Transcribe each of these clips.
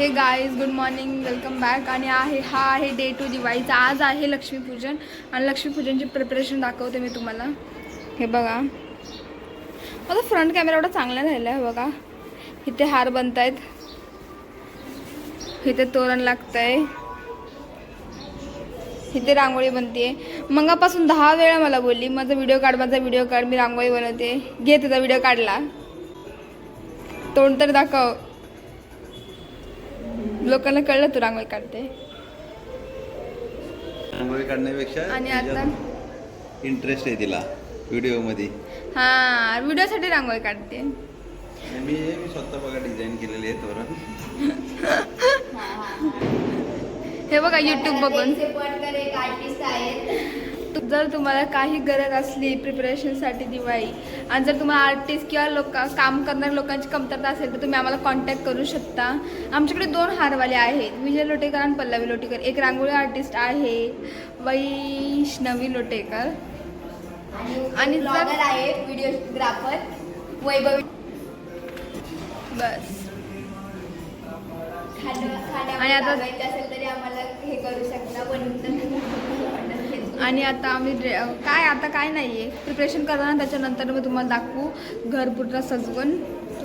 हे guys good morning welcome back. आणि हा आहे डे 2 दिवाळीचा. आज आहे लक्ष्मीपूजन आणि लक्ष्मीपूजनची प्रिपरेशन दाखवते मी तुम्हाला. हे बघा माझा फ्रंट कॅमेरा एवढा चांगला राहिला आहे. बघा इथे हार बनत आहेत, इथे तोरण लागत आहे, इथे रांगोळी बनते. मगापासून 10 वेळा मला बोलली माझा व्हिडिओ काढ, मी रांगोळी बनवते. घे तुझा व्हिडिओ काढला, तोंड तर दाखव. लोकांना कळलं तू रांगोळी काढते. रांगोळी काढण्यापेक्षा आणि आता इंटरेस्ट आहे तिला व्हिडिओ मध्ये. हा व्हिडिओसाठी रांगोळी काढते. मी स्वतः बघा डिझाईन केलेली आहे तोरण. हे बघा YouTube बघून. जर तुम्हाला काही गरज असली प्रिपरेशनसाठी दिवाळी, आणि जर तुम्हाला आर्टिस्ट किंवा काम करणाऱ्या लोकांची कमतरता असेल तर तुम्ही आम्हाला कॉन्टॅक्ट करू शकता. आमच्याकडे 2 हारवाले आहेत, विजय लोटेकर आणि पल्लवी लोटेकर. एक रांगोळी आर्टिस्ट आहे वैष्णवी लोटेकर, आणि ब्लॉगर आहे व्हिडिओग्राफर वैभवी. बस. आणि आता असेल तरी आम्हाला हे करू शकता. आणि आता आम्ही काय नाही आहे प्रिपरेशन करणार, त्याच्यानंतर मी तुम्हाला दाखवू घर पूर्ण सजवून.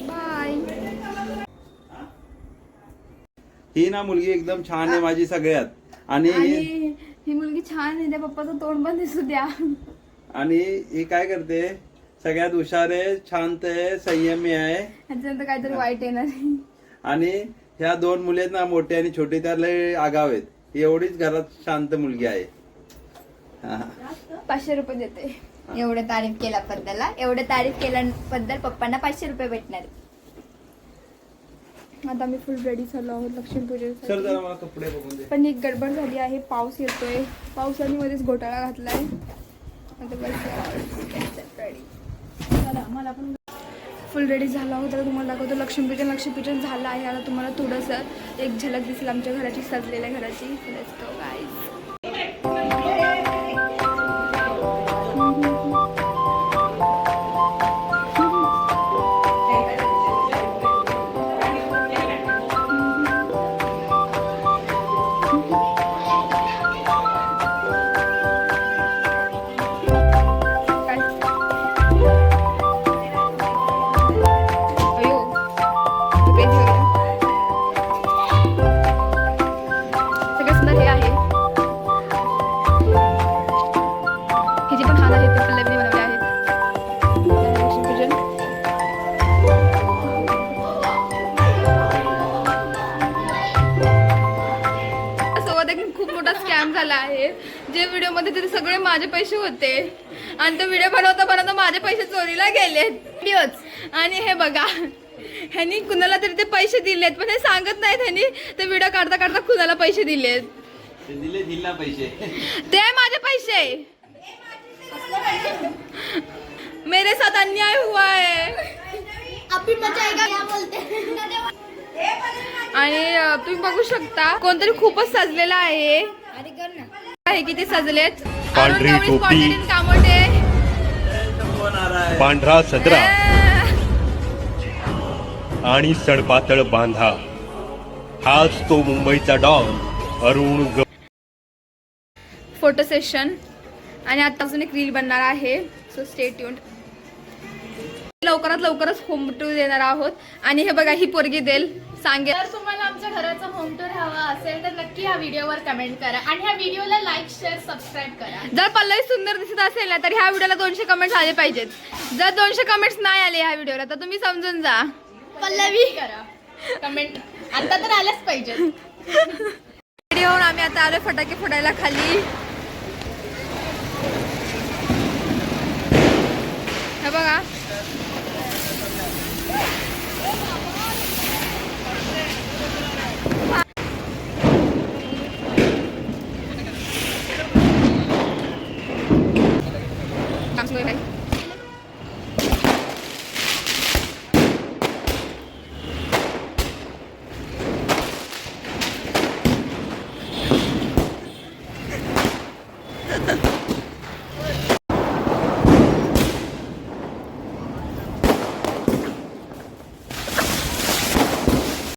बाय. ही ना मुलगी एकदम छान आहे माझी सगळ्यात. आणि ही मुलगी छान आहे, त्या पप्पाचं तोंड पण दिसू द्या. आणि ही काय करते, सगळ्यात हुशार आहे, शांत आहे, संयमी आहे. ह्याच्यानंतर काहीतरी वाईट येणार आहे. आणि ह्या 2 मुली आहेत ना, मोठी आणि छोटी, त्याला आगाव आहेत. ही एवढीच घरात शांत मुलगी आहे. 500 रुपये देते. एवढं तारीफ केल्याबद्दल पप्पांना 500 रुपये भेटणार. आता आम्ही फुल रेडी झालो आहोत सर लक्ष्मीपूजन. जरा मला कपडे बघून दे. पण एक गडबड झाली आहे, पाऊस येतोय, पावसाने मध्येच घोटाळा घातलाय. आता रेडी मला पण फुल रेडी झाला होता. तुम्हाला दाखवतो लक्ष्मीपूजन झालं आहे. आता तुम्हाला थोडंसं एक झलक दिसेल आमच्या घराची, सजलेल्या घराची. Let's go guys. खूप मोठा स्कॅम झाला आहे. जे व्हिडिओ मध्ये ते सगळे माझे पैसे होते, आणि तो व्हिडिओ बनवता माझे पैसे चोरीला गेलेत व्हिडिओच. आणि हे बघा, ह्यांनी कुणाला तरी ते पैसे दिलेत, पण हे सांगत नाहीत ह्यांनी ते व्हिडिओ काढता कुणाला पैसे दिलेत. दिले पैसे, ते माझे पैसे. मेरे साथ अन्याय हुआ है. आणि तुम्ही बघू शकता कोणतरी खूपच सजलेला आहे. किती सजलेत. पांढरी टोपी, कामोटे, पांढरा सदरा आणि सडपातळ बांधा. हाच तो मुंबईचा डॉन अरुण. Photo session. आणि आता अजून एक रील बनणार आहे, सो स्टे ट्यून्ड. लवकरच होम टूर देणार आहोत. आणि हे बघा, ही पोरगी देईल सांगेल. जर तुम्हाला आमच्या घराचा होम टूर हवा असेल तर नक्की ह्या व्हिडिओवर कमेंट करा, आणि ह्या व्हिडिओला लाईक, शेअर, सबस्क्राईब करा. जर पल्लवी सुंदर दिसत असेल ना, तर ह्या व्हिडिओला 200 कमेंट्स आले पाहिजेत. जर 200 कमेंट्स नाही आले ह्या व्हिडिओला तर तुम्ही समजून जा. पल्लवी करा कमेंट, आता तर आल्याच पाहिजेत. रेडी होऊन आम्ही आता आलोय फटाके फोडायला खाली. हे बघा